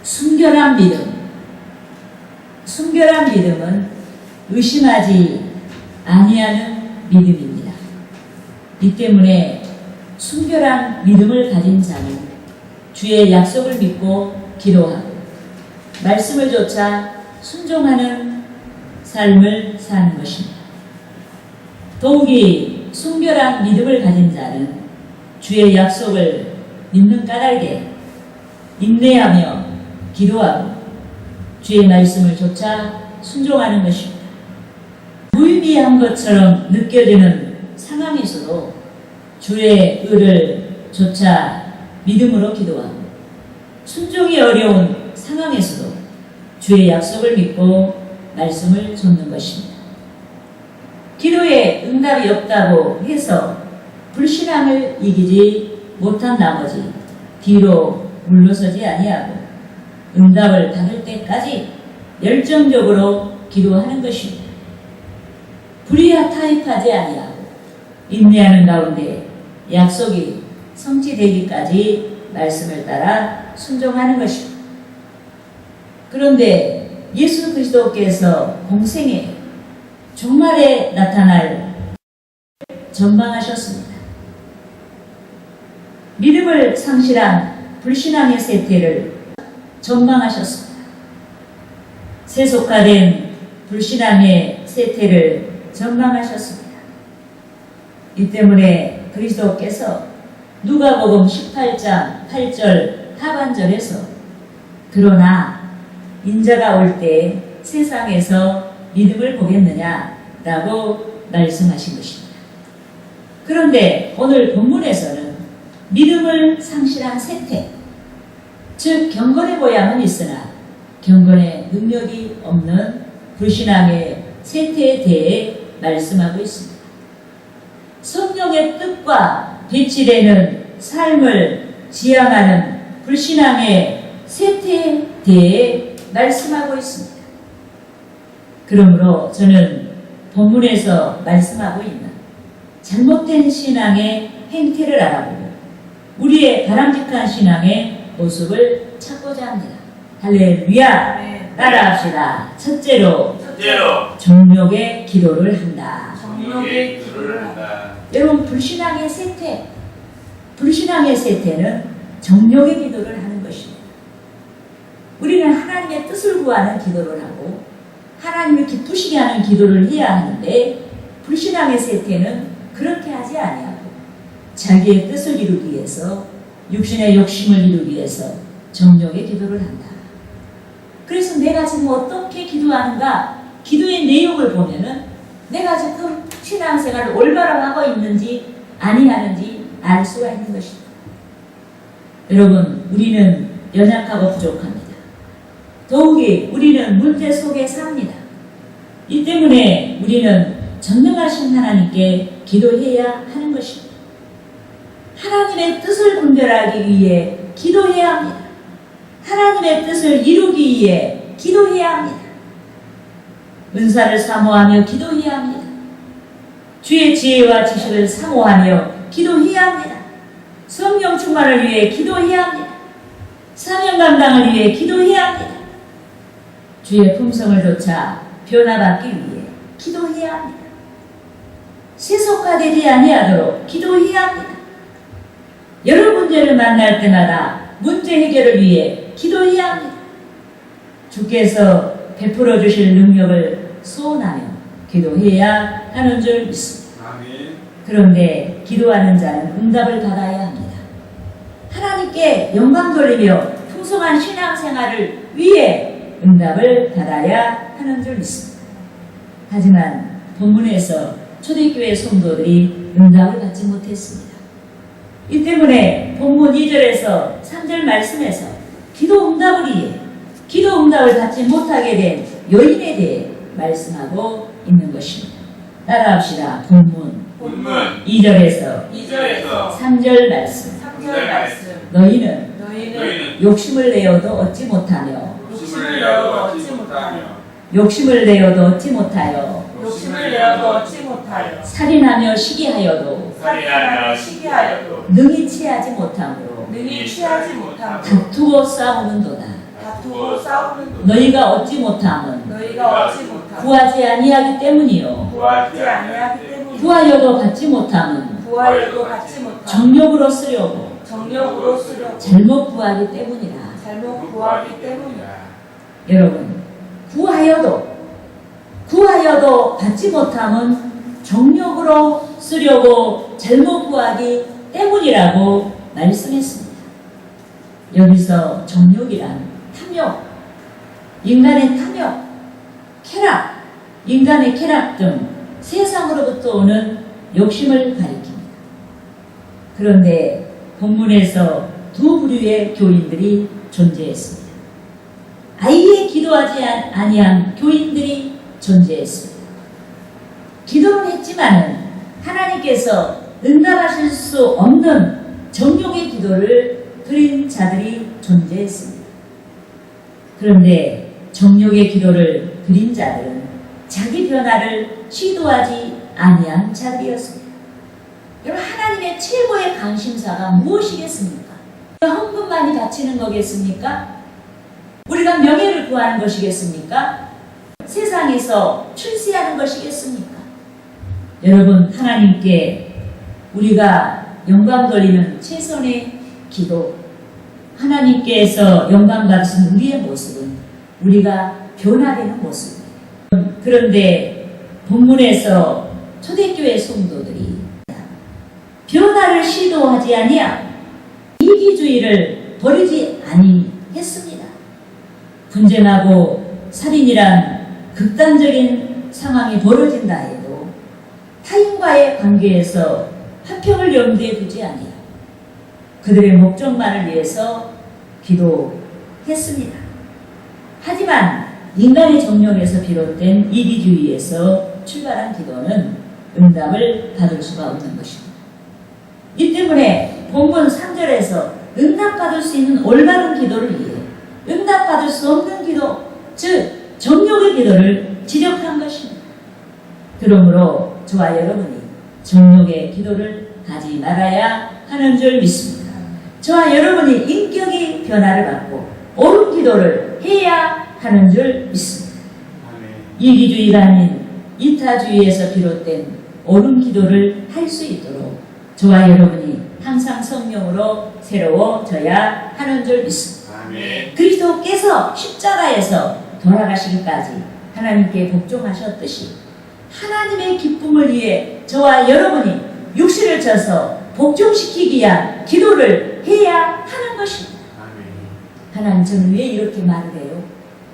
순결한 믿음. 순결한 믿음은 의심하지 아니하는 믿음입니다. 이 때문에 순결한 믿음을 가진 자는 주의 약속을 믿고 기도하고 말씀을 조차 순종하는 삶을 사는 것입니다. 더욱이 순결한 믿음을 가진 자는 주의 약속을 믿는 까닭에 인내하며 기도하고 주의 말씀을 조차 순종하는 것입니다. 무의미한 것처럼 느껴지는 상황에서도 주의 의를 조차 믿음으로 기도하고 순종이 어려운 상황에서도 주의 약속을 믿고 말씀을 좇는 것입니다. 기도에 응답이 없다고 해서 불신앙을 이기지 못한 나머지 뒤로 물러서지 아니하고 응답을 받을 때까지 열정적으로 기도하는 것입니다. 불의타입하지 아니하고 인내하는 가운데 약속이 성취되기까지 말씀을 따라 순종하는 것입니다. 그런데 예수 그리스도께서 공생에 종말에 나타날 전망하셨습니다. 믿음을 상실한 불신앙의 세태를 전망하셨습니다. 세속화된 불신앙의 세태를 전망하셨습니다. 이 때문에 그리스도께서 누가복음 18장 8절 하반절에서 그러나 인자가 올 때 세상에서 믿음을 보겠느냐라고 말씀하신 것입니다. 그런데 오늘 본문에서는 믿음을 상실한 세태, 즉 경건의 모양은 있으나 경건의 능력이 없는 불신앙의 세태에 대해 말씀하고 있습니다. 성령의 뜻과 배치되는 삶을 지향하는 불신앙의 세태에 대해 말씀하고 있습니다. 그러므로 저는 본문에서 말씀하고 있는 잘못된 신앙의 행태를 알아보고 우리의 바람직한 신앙의 모습을 찾고자 합니다. 할렐루야! 네. 따라합시다. 첫째로 정욕의 기도를 한다. 정욕의 기도를 한다. 여러분, 불신앙의 세태는 정욕의 기도를 하는 것입니다. 우리는 하나님의 뜻을 구하는 기도를 하고 하나님을 기쁘시게 하는 기도를 해야 하는데 불신앙의 세태는 그렇게 하지 아니하고 자기의 뜻을 이루기 위해서 육신의 욕심을 이루기 위해서 정욕의 기도를 한다. 그래서 내가 지금 어떻게 기도하는가? 기도의 내용을 보면은 내가 지금 신앙생활을 올바로 하고 있는지 아니하는지 알 수가 있는 것입니다. 여러분, 우리는 연약하고 부족합니다. 더욱이 우리는 문제 속에 삽니다. 이 때문에 우리는 전능하신 하나님께 기도해야 하는 것입니다. 하나님의 뜻을 분별하기 위해 기도해야 합니다. 하나님의 뜻을 이루기 위해 기도해야 합니다. 은사를 사모하며 기도해야 합니다. 주의 지혜와 지식을 사모하며 기도해야 합니다. 성령 충만을 위해 기도해야 합니다. 사명 감당을 위해 기도해야 합니다. 주의 품성을 조차 변화받기 위해 기도해야 합니다. 세속화되지 아니하도록 기도해야 합니다. 여러 문제를 만날 때마다 문제 해결을 위해 기도해야 합니다. 주께서 베풀어 주실 능력을 소원하며 기도해야 하는 줄 믿습니다. 아멘. 그런데 기도하는 자는 응답을 받아야 합니다. 하나님께 영광 돌리며 풍성한 신앙생활을 위해 응답을 받아야 하는 줄 믿습니다. 하지만 본문에서 초대교회 성도들이 응답을 받지 못했습니다. 이 때문에 본문 2절에서 3절 말씀에서 기도 응답을 위해 기도 응답을 받지 못하게 된 요인에 대해 말씀하고 있는 것입니다. 따라합시다. 본문 2절에서 3절 말씀. 너희는 욕심을 내어도 얻지 못하며 욕심을 내어도 얻지 못하여 살인하며 시기하여도 능히 취하지 못함으로 다투고 싸우는도다. 두고 싸우는 것 너희가 얻지 못함은 너희가 얻지 못하고 구하지 아니하기 때문이요 구하지 아니하기 때문에 구하여도 받지 못함은 구하여도 받지 못하고 정욕으로 쓰려고 정력으로 쓰려고 잘못 구하기 때문이라. 잘못 구하기 때문이라. 여러분, 구하여도 받지 못함은 정욕으로 쓰려고 잘못 구하기 때문이라고 말씀했습니다. 여기서 정욕이란 탐욕, 인간의 탐욕, 쾌락, 인간의 쾌락 등 세상으로부터 오는 욕심을 가리킵니다. 그런데 본문에서 두 부류의 교인들이 존재했습니다. 아예 기도하지 아니한 교인들이 존재했습니다. 기도는 했지만은 하나님께서 응답하실 수 없는 정욕의 기도를 드린 자들이 존재했습니다. 그런데 정욕의 기도를 드린 자들은 자기 변화를 시도하지 아니한 자들이었습니다. 여러분, 하나님의 최고의 관심사가 무엇이겠습니까? 헌금만이 바치는 거겠습니까? 우리가 명예를 구하는 것이겠습니까? 세상에서 출세하는 것이겠습니까? 여러분, 하나님께 우리가 영광 돌리는 최선의 기도, 하나님께서 영광 받으신 우리의 모습은 우리가 변화되는 모습입니다. 그런데 본문에서 초대교회 성도들이 변화를 시도하지 아니하 이기주의를 버리지 아니했습니다. 분쟁하고 살인이란 극단적인 상황이 벌어진다 해도 타인과의 관계에서 화평을 염두에 두지 아니하 그들의 목적만을 위해서 기도했습니다. 하지만 인간의 정령에서 비롯된 이기주의에서 출발한 기도는 응답을 받을 수가 없는 것입니다. 이 때문에 본문 3절에서 응답받을 수 있는 올바른 기도를 위해 응답받을 수 없는 기도, 즉 정욕의 기도를 지적한 것입니다. 그러므로 저와 여러분이 정욕의 기도를 하지 말아야 하는 줄 믿습니다. 저와 여러분이 인격의 변화를 받고 옳은 기도를 해야 하는 줄 믿습니다. 이기주의가 아닌 이타주의에서 비롯된 옳은 기도를 할 수 있도록 저와 여러분이 항상 성령으로 새로워져야 하는 줄 믿습니다. 아멘. 그리스도께서 십자가에서 돌아가시기까지 하나님께 복종하셨듯이 하나님의 기쁨을 위해 저와 여러분이 육신을 쳐서 복종시키기 위한 기도를 해야 하는 것입니다. 하나님, 저는 왜 이렇게 말을 해요?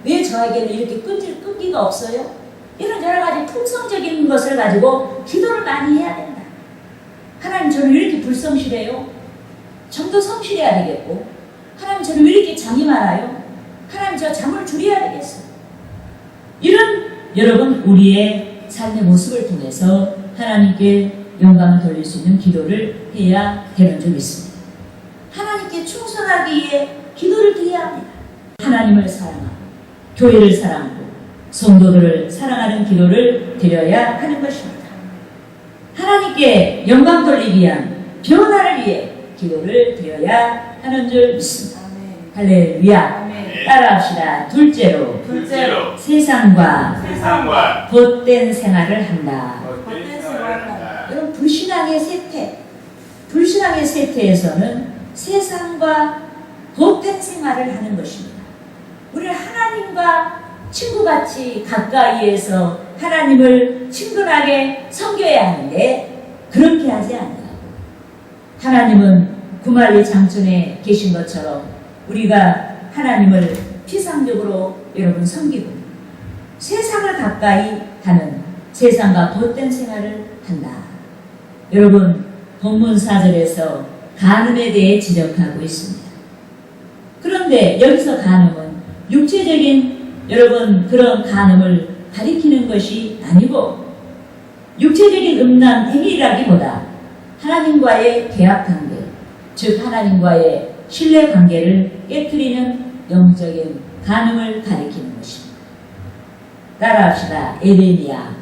왜 저에게는 이렇게 끈기가 없어요? 이런 여러 가지 품성적인 것을 가지고 기도를 많이 해야 된다. 하나님, 저는 왜 이렇게 불성실해요? 좀 더 성실해야 되겠고, 하나님, 저는 왜 이렇게 잠이 많아요? 하나님, 저 잠을 줄여야 되겠어요. 이런 여러분, 우리의 삶의 모습을 통해서 하나님께 영광을 돌릴 수 있는 기도를 해야 되는 줄 믿습니다. 하나님께 충성하기 위해 기도를 드려야 합니다. 하나님을 사랑하고 교회를 사랑하고 성도들을 사랑하는 기도를 드려야 하는 것입니다. 하나님께 영광 돌리기 위한 변화를 위해 기도를 드려야 하는 줄 믿습니다. 할렐루야. 아멘. 따라합시다. 둘째로 둘째로 세상과 세상과 헛된 생활을 한다. 헛된 생활을 한다. 여러분, 불신앙의 세태에서는 세상과 헛된 생활을 하는 것입니다. 우리는 하나님과 친구같이 가까이에서 하나님을 친근하게 섬겨야 하는데 그렇게 하지 않는다고. 하나님은 구말리 장촌에 계신 것처럼 우리가 하나님을 피상적으로 여러분 섬기고 세상을 가까이 하는 세상과 헛된 생활을 한다. 여러분, 본문 4절에서 간음에 대해 지적하고 있습니다. 그런데 여기서 간음은 육체적인 여러분 그런 간음을 가리키는 것이 아니고 육체적인 음란 행위라기보다 하나님과의 계약관계, 즉 하나님과의 신뢰관계를 깨트리는 영적인 간음을 가리키는 것입니다. 따라합시다. 예레미야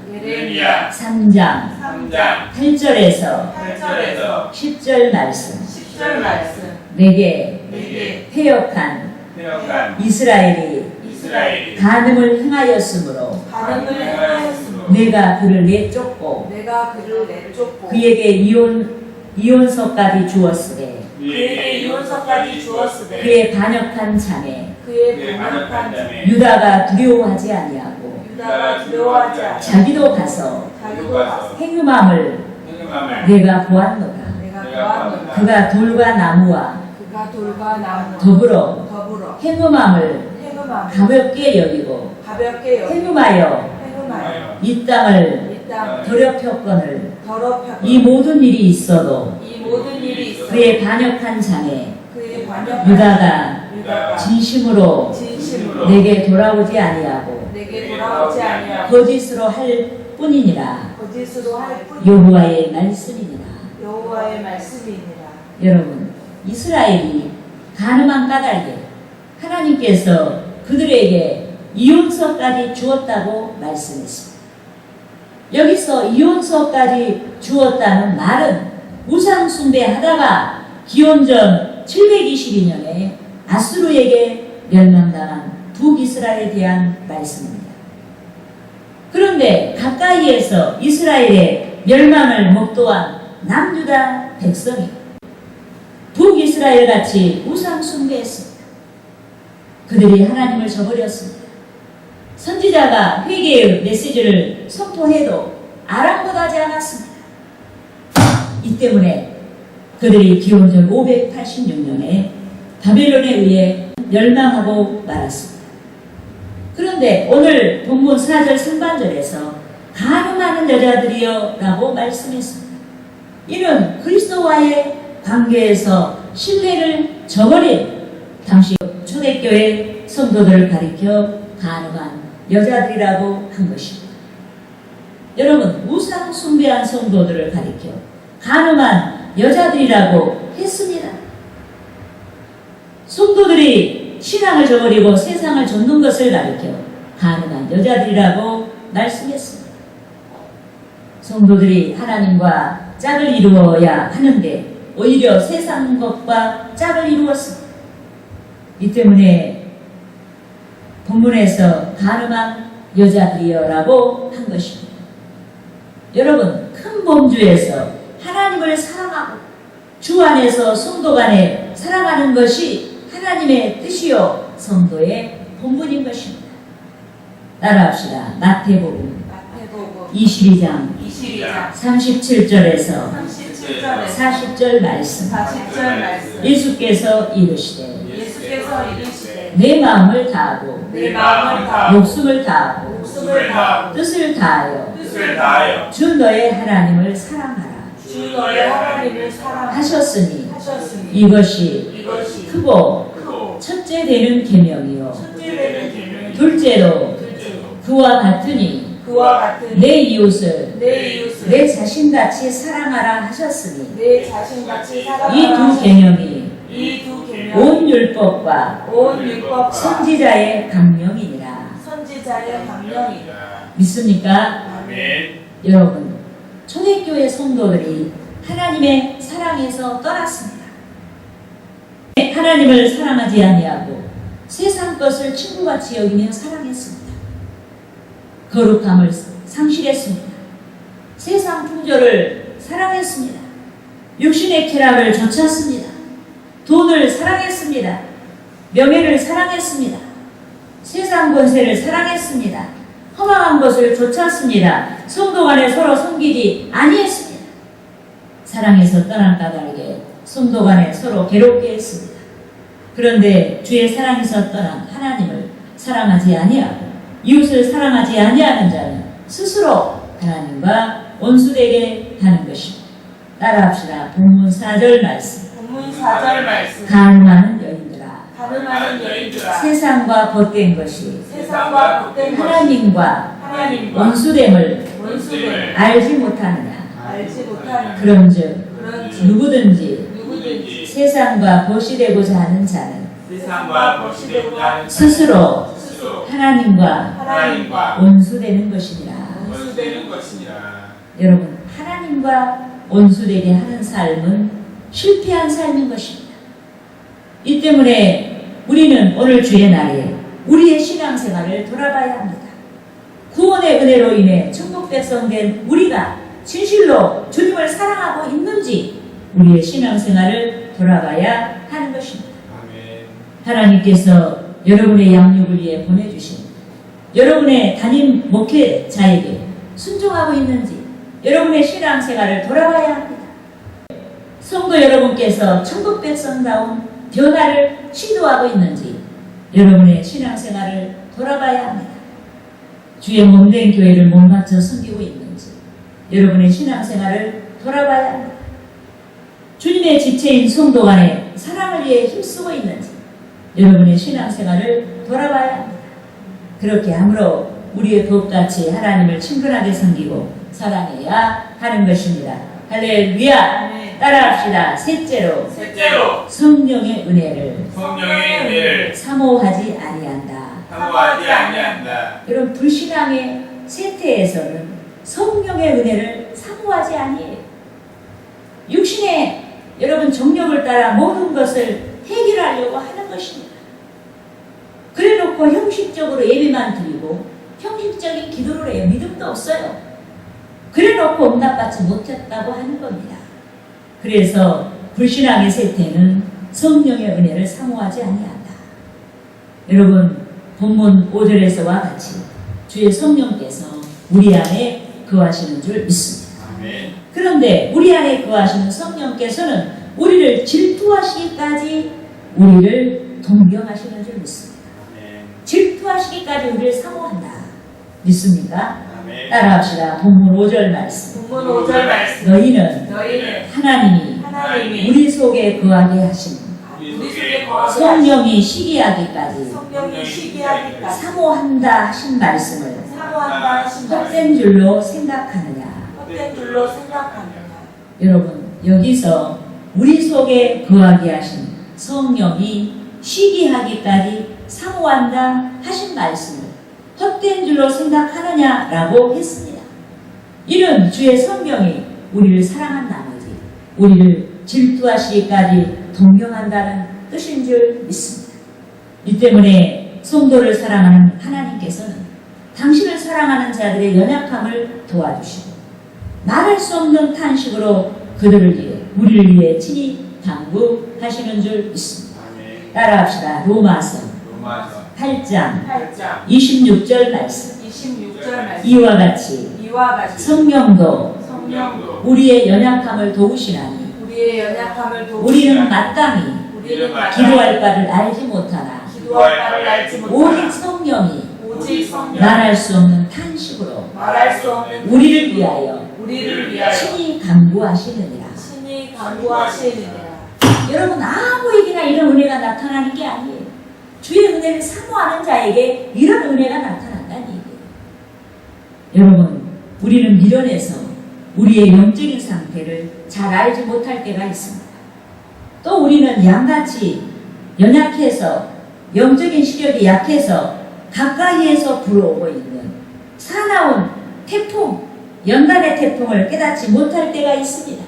3장 3장 8절에서 8절에서 10절 말씀. 10절 말씀 내게 내게 패역한 헤어간 이스라엘이 이스라엘이 간음을 행하였으므로 간음을 행하였으므로 내가 그를 내쫓고 내가 그를 내쫓고 그에게 이혼서까지 주었으되 그에게 이혼서까지 주었으되 그의 반역한 자매 그의 반역한 자매 유다가 두려워하지 아니하고 유다가 두려워하지 않아 자기도 가서 자기도 가서 행음함을 행음함을 내가 보았노라. 내가 내가 보았노라. 그가 돌과 나무와 그가 돌과 나무와 더불어 행음함을 행음함을 가볍게 여기고 가볍게 여기고 행음하여 행음하여 이 땅을 이 땅을 더럽혔거늘 더럽혀 이 모든 일이 있어도 이 모든 일이 있어 그의 반역한 자매 그의 반역한 유다가 진심으로 진심으로 내게 돌아오지 아니하고 내게 돌아오지 아니하고 거짓으로 할 뿐이니라. 거짓으로 할 뿐 여호와의 말씀이니라. 여호와의 말씀이니라. 여러분, 이스라엘이 간음한 까닭에 하나님께서 그들에게 이혼서까지 주었다고 말씀했습니다. 여기서 이혼서까지 주었다는 말은 우상 숭배하다가 기원전 722년에 아수르에게 멸망당한 북이스라엘에 대한 말씀입니다. 그런데 가까이에서 이스라엘의 멸망을 목도한 남유다 백성이 북이스라엘 같이 우상 숭배했습니다. 그들이 하나님을 저버렸습니다. 선지자가 회개의 메시지를 선포해도 아랑곳하지 않았습니다. 이 때문에 그들이 기원전 586년에 바벨론에 의해 멸망하고 말았습니다. 그런데 오늘 본문 4절 상반절에서 간음하는 여자들이여 라고 말씀했습니다. 이는 그리스도와의 관계에서 신뢰를 저버린 당시 초대교회 성도들을 가리켜 간음한 여자들이라고 한 것입니다. 여러분, 우상 숭배한 성도들을 가리켜 간음한 여자들이라고 했습니다. 성도들이 신앙을 저버리고 세상을 좇는 것을 가리켜 간음한 여자들이라고 말씀했습니다. 성도들이 하나님과 짝을 이루어야 하는데 오히려 세상 것과 짝을 이루었습니다. 이 때문에 본문에서 간음한 여자들이여라고 한 것입니다. 여러분, 큰 범주에서 하나님을 사랑하고 주 안에서 성도 간에 사랑하는 것이 하나님의 뜻이요 성도의 본분인 것입니다. 따라합시다. 마태복음 22장 37절에서 40절 말씀. 예수께서 이르시되 내 마음을 다하고 목숨을 다하고 뜻을 다하여 주 너의 하나님을 사랑하라 하셨으니 이것이 크고 첫째 되는 계명이요 둘째로 그와 같으니 내 이웃을 내 자신같이 사랑하라 하셨으니 이 두 계명이 온 율법과 선지자의 강령이니라. 믿습니까? 아멘. 여러분, 초대교회 성도들이 하나님의 사랑에서 떠났습니다. 하나님을 사랑하지 아니하고 세상 것을 친구같이 여기며 사랑했습니다. 거룩함을 상실했습니다. 세상 풍조를 사랑했습니다. 육신의 쾌락을 좇았습니다. 돈을 사랑했습니다. 명예를 사랑했습니다. 세상 권세를 사랑했습니다. 허망한 것을 좇았습니다. 성도 간에 서로 섬기지 아니했습니다. 사랑에서 떠난 까닭에 성도 간에 서로 괴롭게 했습니다. 그런데 주의 사랑에서 떠난 하나님을 사랑하지 아니하고 이웃을 사랑하지 아니하는 자는 스스로 하나님과 원수되게 하는 것입니다. 따라합시다. 본문 4절 말씀. 간음하는 여인들아, 세상과 벗된 것이 하나님과 원수됨을 알지 못하느냐. 그런즉 누구든지 세상과 벗이되고자 하는 자는 스스로 하나님과 원수되는 것이니라. 여러분, 하나님과 원수되게 하는 삶은 실패한 삶인 것입니다. 이 때문에 우리는 오늘 주의 날에 우리의 신앙생활을 돌아봐야 합니다. 구원의 은혜로 인해 천국 백성 된 우리가 진실로 주님을 사랑하고 있는지 우리의 신앙생활을 돌아봐야 하는 것입니다. 아멘. 하나님께서 여러분의 양육을 위해 보내주신 여러분의 담임 목회자에게 순종하고 있는지 여러분의 신앙생활을 돌아봐야 합니다. 성도 여러분께서 천국 백성다운 변화를 시도하고 있는지 여러분의 신앙생활을 돌아봐야 합니다. 주의 몸된 교회를 몸바쳐 섬기고 있는지 여러분의 신앙생활을 돌아봐야 합니다. 주님의 지체인 성도 간에 사랑을 위해 힘쓰고 있는지 여러분의 신앙생활을 돌아봐야 합니다. 그렇게 함으로 우리의 법같이 하나님을 친근하게 섬기고 사랑해야 하는 것입니다. 할렐루야. 아멘. 따라합시다. 셋째로 셋째로 성령의 은혜를 성령의 은혜를 사모하지 아니한다. 사모하지 아니한다. 여러분 불신앙의 세태에서는 성령의 은혜를 사모하지 아니해요. 육신의 여러분 정욕을 따라 모든 것을 해결하려고 하는 것입니다. 그래놓고 형식적으로 예배만 드리고 형식적인 기도를 해요. 믿음도 없어요. 그래놓고 응답받지 못했다고 하는 겁니다. 그래서 불신앙의 세태는 성령의 은혜를 사모하지 아니한다. 여러분 본문 5절에서와 같이 주의 성령께서 우리 안에 거하시는 줄 믿습니다. 아멘. 그런데 우리 안에 거하시는 성령께서는 우리를 질투하시기까지 우리를 동경하시는 줄 믿습니다. 아멘. 질투하시기까지 우리를 사모한다. 믿습니까? 아멘. 따라합시다. 본문 5절 말씀. 본문 5절 말씀. 너희는 너희는 하나님이 하나님이 우리 속에 거하게 하신 우리 속에 거하게 성령이 시기하기까지 성령이 시기하기까지 사모한다 하신 말씀을 사모한다 하신 말씀 헛된 줄로 생각하느냐. 헛된 줄로 생각하느냐. 여러분 여기서 우리 속에 거하게 하신 성령이 시기하기까지 사모한다 하신 말씀을 헛된 줄로 생각하느냐라고 했습니다. 이는 주의 성령이 우리를 사랑한 나머지 우리를 질투하시기까지 동경한다는 뜻인 줄 믿습니다. 이 때문에 성도를 사랑하는 하나님께서는 당신을 사랑하는 자들의 연약함을 도와주시고 말할 수 없는 탄식으로 그들을 위해 우리를 위해 친히 당부하시는 줄 믿습니다. 아멘. 따라합시다. 로마서 로마서 8장 8장 26절 말씀. 26절 말씀. 이와 같이 이와 같이 성령도 성령도 우리의 연약함을 도우시나니 우리의 연약함을 도우시고 우리는 마땅히 우리는 기도할 바를 알지 못하나 기도할 바를 알지 오직 못하나 성령이 오직 성령 말할 수 없는 탄식으로 말할 수 없는 우리를 위하여 우리를 위하여 친히 간구하시느니라. 친히 간구하시느니라. 여러분 아무에게나 이런 은혜가 나타나는 게 아니에요. 주의 은혜를 사모하는 자에게 이런 은혜가 나타난다는 얘기예요. 여러분 우리는 미련해서 우리의 영적인 상태를 잘 알지 못할 때가 있습니다. 또 우리는 양같이 연약해서 영적인 시력이 약해서 가까이에서 불어오고 있는 사나운 태풍, 연단의 태풍을 깨닫지 못할 때가 있습니다.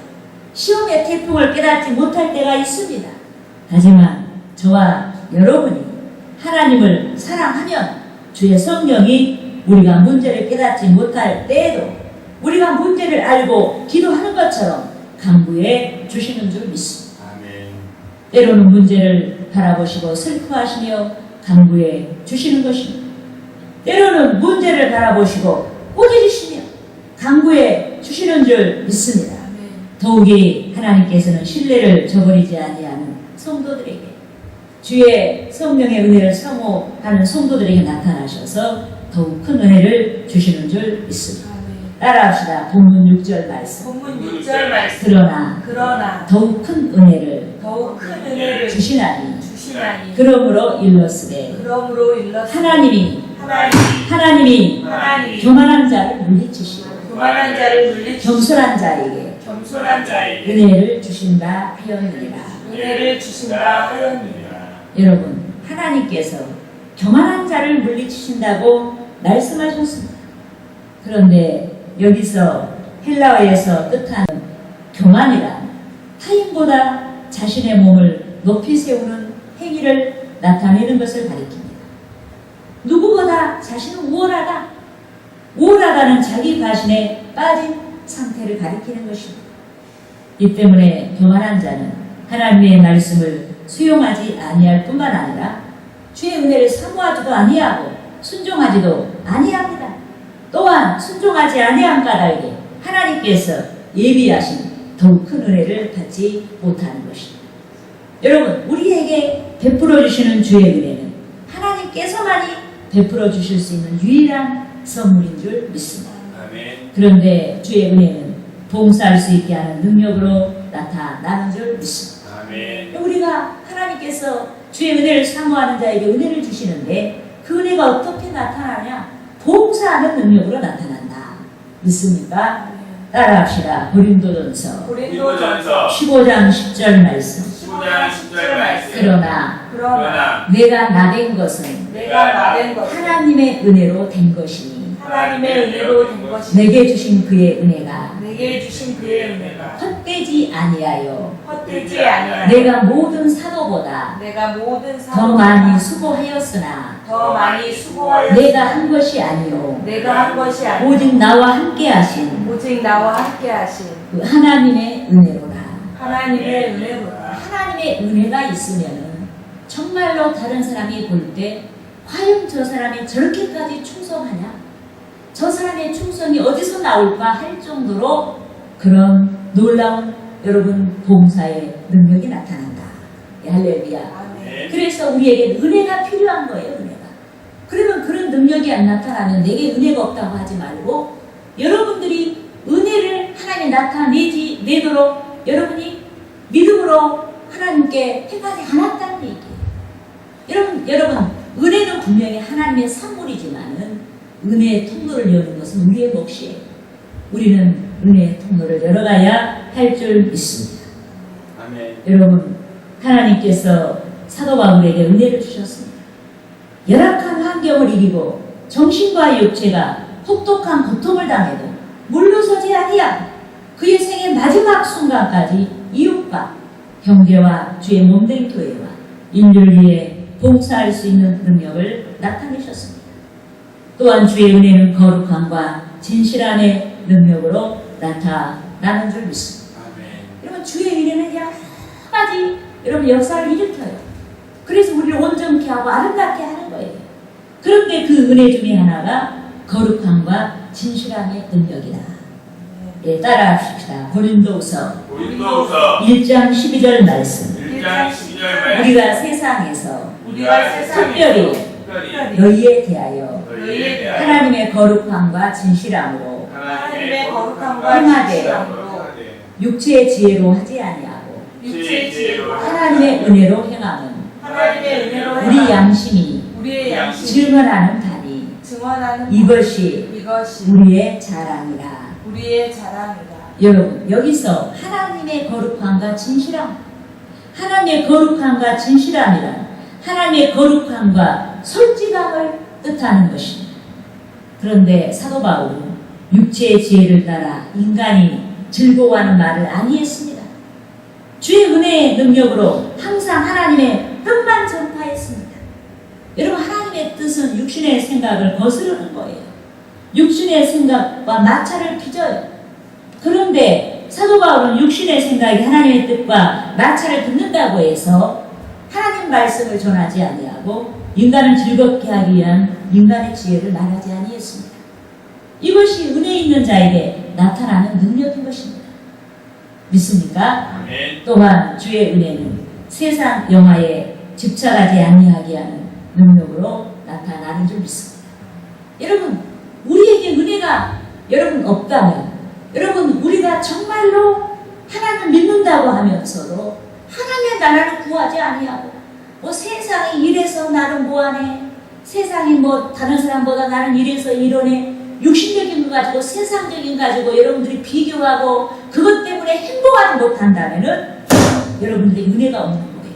시험의 태풍을 깨닫지 못할 때가 있습니다. 하지만 저와 여러분이 하나님을 사랑하면 주의 성령이 우리가 문제를 깨닫지 못할 때에도 우리가 문제를 알고 기도하는 것처럼 간구해 주시는 줄 믿습니다. 아멘. 때로는 문제를 바라보시고 슬퍼하시며 간구해 주시는 것입니다. 때로는 문제를 바라보시고 꾸짖으시며 간구해 주시는 줄 믿습니다. 아멘. 더욱이 하나님께서는 신뢰를 저버리지 아니하는 성도들에게 주의 성령의 은혜를 사모하는 성도들에게 나타나셔서 더욱 큰 은혜를 주시는 줄 믿습니다. 아멘. 따라합시다. 본문 6절 말씀. 본문 6절 말씀. 그러나 더욱 큰 은혜를 큰 은혜를 주시나니 주시나니 그러므로 일렀으되 그러므로 일렀으되 하나님이 하나님이 교만한 자를 물리치시고 교만한 자를 물리치시고 겸손한 자에게 겸손한 자에게 은혜를 주신다 하였느니라. 은혜를 주신다 하였느니라. 여러분 하나님께서 교만한 자를 물리치신다고 말씀하셨습니다. 그런데 여기서 헬라어에서 뜻하는 교만이란 타인보다 자신의 몸을 높이 세우는 행위를 나타내는 것을 가리킵니다. 누구보다 자신은 우월하다. 우월하다는 자기 자신에 빠진 상태를 가리키는 것입니다. 이 때문에 교만한 자는 하나님의 말씀을 수용하지 아니할 뿐만 아니라 주의 은혜를 사모하지도 아니하고 순종하지도 아니합니다. 또한 순종하지 아니한 까닭에 하나님께서 예비하신 더욱 큰 은혜를 받지 못하는 것입니다. 여러분, 우리에게 베풀어 주시는 주의 은혜는 하나님께서만이 베풀어 주실 수 있는 유일한 선물인 줄 믿습니다. 아멘. 그런데 주의 은혜는 봉사할 수 있게 하는 능력으로 나타나는 줄 믿습니다. 아멘. 우리가 하나님께서 주의 은혜를 사모하는 자에게 은혜를 주시는데 그 은혜가 어떻게 나타나냐? 봉사하는 능력으로 나타난다. 믿습니까? 따라합시다. 고린도전서 고린도전서 15장 10절 말씀. 15장 10절 말씀. 그러나 내가 나된 것은 내가 나된 것은 하나님의 은혜로 된 것이니 하나님의 은혜로 된 것이 내게 주신 그의 은혜가 내게 주신 그의 은혜가 헛되지 아니하여 헛되지 아니하여 내가 모든 사도보다 내가 모든 더 많이 수고하였으나 더 많이 수고하여 내가 한 것이 아니요 내가 한 것이 아니오 오직 나와 함께 하신 오직 나와 함께 하신 그 하나님의 은혜로라. 하나님의 은혜로다. 하나님의 은혜가 있으면은 정말로 다른 사람이 볼 때 과연 저 사람이 저렇게까지 충성하냐? 저 사람의 충성이 어디서 나올까 할 정도로 그런 놀라운 여러분 봉사의 능력이 나타난다. 할렐루야. 아멘. 그래서 우리에게 은혜가 필요한 거예요. 은혜가. 그러면 그런 능력이 안 나타나면 내게 은혜가 없다고 하지 말고 여러분들이 은혜를 하나님이 나타내지 내도록 여러분이 믿음으로 하나님께 행하지 않았다는 얘기예요. 여러분 은혜는 분명히 하나님의 선물이지만은 은혜의 통로를 여는 것은 우리의 몫이에요. 우리는 은혜의 통로를 열어가야 할 줄 믿습니다. 아멘. 여러분 하나님께서 사도 바울에게 은혜를 주셨습니다. 열악한 환경을 이기고 정신과 육체가 혹독한 고통을 당해도 물러서지 아니하고 그의 생의 마지막 순간까지 이웃과 형제와 주의 몸된 교회와 인류를 위해 봉사할 수 있는 능력을 나타내셨습니다. 또한 주의 은혜는 거룩함과 진실함의 능력으로 나타나는 줄 믿습니다. 아멘. 여러분 주의 은혜는 여러 가지 여러분 역사를 일으켜요. 그래서 우리를 온전케 하고 아름답게 하는 거예요. 그런데 그 은혜 중에 하나가 거룩함과 진실함의 능력이다. 예, 따라합시다. 고린도후서 1장 12절 말씀. 1장 12절 말씀. 우리가 세상에서 우리가 세상에 특별히 특별히 너희에 대하여 너희에 대하여 하나님의 거룩함과 진실함으로 하나님의 거룩함과 행하되 진실함으로 육체의 지혜로 하지 아니하고 육체의 지혜로 하나님의 은혜로 행함은 하나님의 은혜로 우리 행하는 양심이 우리의 양심 증언하는 바니 증언하는 이것이 이것이 우리의 자랑이라. 우리의 자랑이다. 여러분 여기서 하나님의 거룩함과 진실함, 하나님의 거룩함과 진실함이란 하나님의 거룩함과 솔직함을 뜻하는 것입니다. 그런데 사도 바울은 육체의 지혜를 따라 인간이 즐거워하는 말을 아니했습니다. 주의 은혜의 능력으로 항상 하나님의 뜻만 전파했습니다. 여러분 하나님의 뜻은 육신의 생각을 거스르는 거예요. 육신의 생각과 마찰을 빚어요. 그런데 사도 바울은 육신의 생각이 하나님의 뜻과 마찰을 빚는다고 해서 하나님 말씀을 전하지 아니하고 인간을 즐겁게 하기 위한 인간의 지혜를 말하지 아니했습니다. 이것이 은혜 있는 자에게 나타나는 능력인 것입니다. 믿습니까? 아멘. 또한 주의 은혜는 세상 영화에 집착하지 아니하게 하는 능력으로 나타나는 줄 믿습니다. 여러분 우리에게 은혜가 여러분 없다면 여러분 우리가 정말로 하나님을 믿는다고 하면서도 하나님의 나라를 구하지 아니하고 뭐 세상이 이래서 나는 뭐하네, 세상이 뭐 다른 사람보다 나는 이래서 이러네, 육신적인 거 가지고 세상적인 거 가지고 여러분들이 비교하고 그것 때문에 행복하지 못한다면은 여러분들이 은혜가 없는 거예요.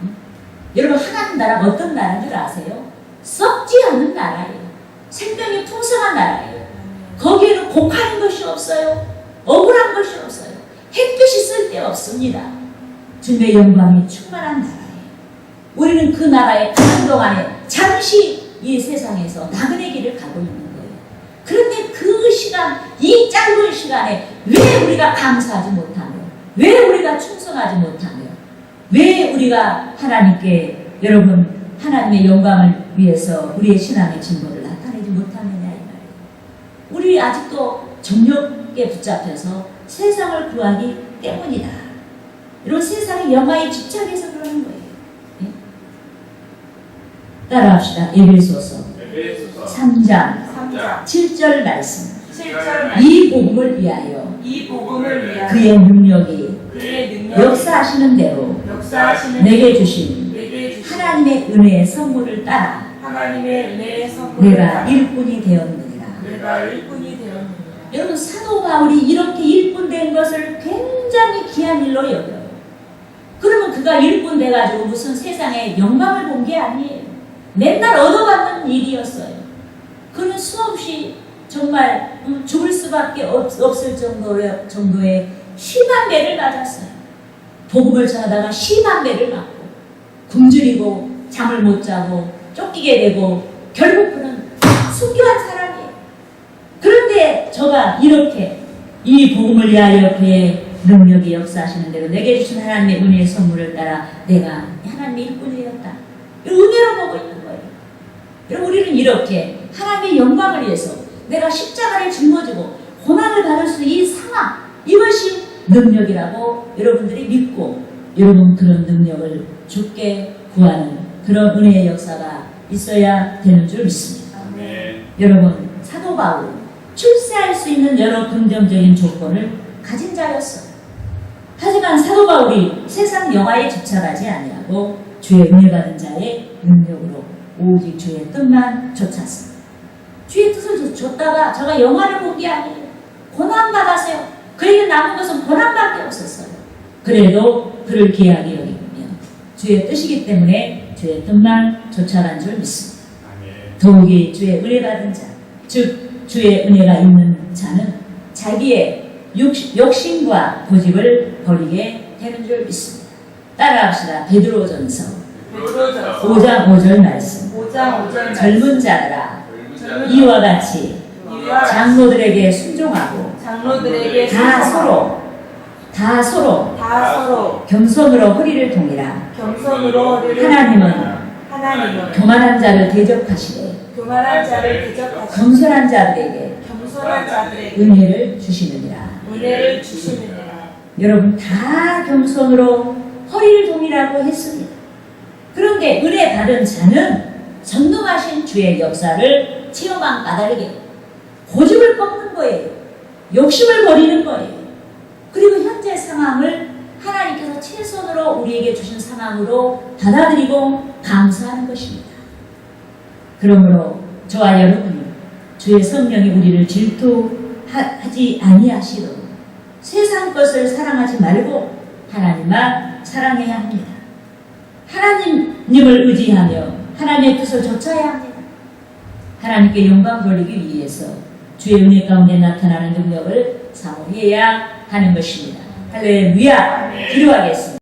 응? 여러분 하나님 나라가 어떤 나라인 줄 아세요? 썩지 않는 나라예요. 생명이 풍성한 나라예요. 거기에는 곡하는 것이 없어요. 억울한 것이 없어요. 햇빛이 쓸 데 없습니다. 주님의 영광이 충만한 나라예요. 우리는 그 나라에 가는 동안에 잠시 이 세상에서 나그네 길을 가고 있는 거예요. 그런데 그 시간, 이 짧은 시간에 왜 우리가 감사하지 못하며, 왜 우리가 충성하지 못하며, 왜 우리가 하나님께, 여러분, 하나님의 영광을 위해서 우리의 신앙의 진보를 나타내지 못하느냐 이 말이에요. 우리 아직도 정욕에 붙잡혀서 세상을 구하기 때문이다. 이런 세상의 영화에 집착해서 그러는 거예요. 네? 따라합시다. 에베소서 에베소서 3장 3장 7절 말씀. 7절 말씀. 이 복음을 위하여 이 복음을 위하여 그의 능력이 그의 능력이 역사하시는 대로 역사하시는 내게 주신 내게 주신 하나님의 은혜의 선물을 따라 하나님의 은혜의 선물을 내가 따라 일꾼이 되었느니라. 내가 일꾼이 되었느니라. 여러분, 사도 바울이 이렇게 일꾼 된 것을 굉장히 귀한 일로 여겨요. 그러면 그가 일꾼 돼가지고 무슨 세상에 영광을 본 게 아니에요. 맨날 얻어받는 일이었어요. 그는 수없이 정말 죽을 수밖에 없을 정도의 심한 배를 맞았어요. 복음을 전하다가 심한 배를 맞고 굶주리고 잠을 못 자고 쫓기게 되고 결국 그는 순교한 사람이에요. 그런데 저가 이렇게 이 복음을 위하여 그의 능력이 역사하시는 대로 내게 주신 하나님의 은혜의 선물을 따라 내가 하나님의 일꾼이 되었다. 은혜로 보고 있는 거예요. 여러분, 우리는 이렇게 하나님의 영광을 위해서 내가 십자가를 짊어지고 고난을 받을 수 있는 이 상황, 이것이 능력이라고 여러분들이 믿고 여러분 그런 능력을 주께 구하는 그런 은혜의 역사가 있어야 되는 줄 믿습니다. 아멘. 여러분, 사도 바울은 출세할 수 있는 여러 긍정적인 조건을 가진 자였어요. 하지만 사도 바울이 세상 영화에 집착하지 아니하고 주의 은혜 받은 자의 능력으로 오직 주의 뜻만 쫓았습니다. 주의 뜻을 줬다가 저가 영화를 본 게 아니에요. 고난받았어요. 그에게 남은 것은 고난밖에 없었어요. 그래도 그를 귀하게 여기면 주의 뜻이기 때문에 주의 뜻만 쫓아간 줄 믿습니다. 아멘. 더욱이 주의 은혜 받은 자, 즉 주의 은혜가 있는 자는 자기의 욕심과 고집을 버리게 되는 줄 믿습니다. 따라합시다. 베드로전서 베드로전서 5장 5절 말씀. 5장 5절 말씀. 젊은 자들아, 젊은 이와 같이 이와 장로들에게 순종하고 장로들에게 다 순종하고 서로 다 서로 겸손으로 허리를 동이라. 겸손으로 허리를 하나님은 교만한 자를 대적하시되 교만한 자를 대적하시고 겸손한 자들에게 겸손한 자들에게 은혜를 주시느니라. 은혜를 주시느니라. 여러분, 다 겸손으로 허리를 동이라고 했습니다. 그런데 은혜 받은 자는 전능하신 주의 역사를 체험한 까닭에 고집을 꺾는 거예요. 욕심을 버리는 거예요. 그리고 현재 상황을 하나님께서 최선으로 우리에게 주신 상황으로 받아들이고 감사하는 것입니다. 그러므로 저와 여러분이 주의 성령이 우리를 질투하지 아니하시도록 세상 것을 사랑하지 말고 하나님만 사랑해야 합니다. 하나님을 의지하며 하나님의 뜻을 좇아야 합니다. 하나님께 영광 돌리기 위해서 주의 은혜 가운데 나타나는 능력을 사모해야 하는 것입니다. 할렐루야. 기도하겠습니다.